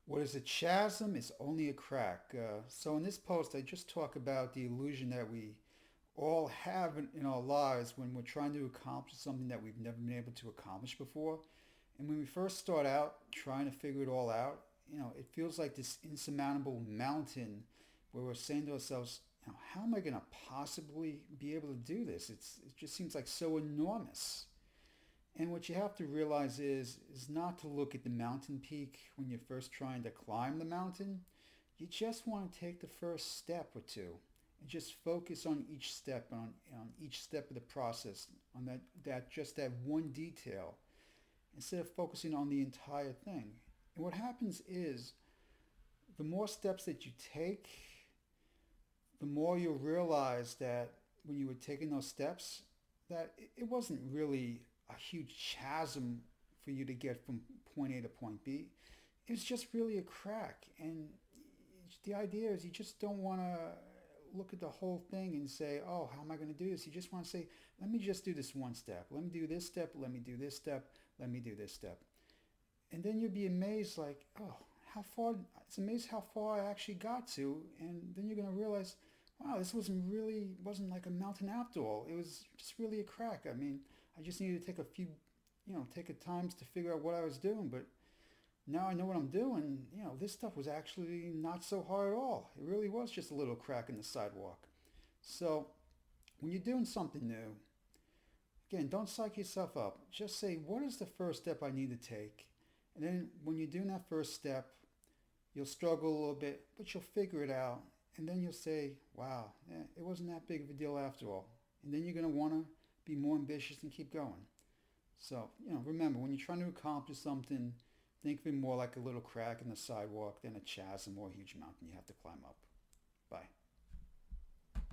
What is a chasm is only a crack. So in this post, I just talk about the illusion that we all have in our lives when we're trying to accomplish something that we've never been able to accomplish before. And when we first start out trying to figure it all out, it feels like this insurmountable mountain where we're saying to ourselves, how am I going to possibly be able to do this? It just seems like so enormous. And what you have to realize is not to look at the mountain peak when you're first trying to climb the mountain. You just want to take the first step or two and just focus on each step, on each step of the process, on that one detail, instead of focusing on the entire thing. And what happens is the more steps that you take, the more you'll realize that when you were taking those steps, that it wasn't really a huge chasm for you to get from point A to point B. It's just really a crack. And the idea is you just don't want to look at the whole thing and say, oh, how am I going to do this? You just want to say, let me just do this one step. Let me do this step. Let me do this step. Let me do this step. And then you'll be amazed, like, oh, how far, it's amazing how far I actually got to. And then you're going to realize, wow, this wasn't like a mountain after all. It was just really a crack. I mean, I just needed to take a times to figure out what I was doing. But now I know what I'm doing. This stuff was actually not so hard at all. It really was just a little crack in the sidewalk. So when you're doing something new, again, don't psych yourself up. Just say, what is the first step I need to take? And then when you're doing that first step, you'll struggle a little bit, but you'll figure it out. And then you'll say, wow, it wasn't that big of a deal after all. And then you're going to want to be more ambitious and keep going. So, remember, when you're trying to accomplish something, think of it more like a little crack in the sidewalk than a chasm or a huge mountain you have to climb up.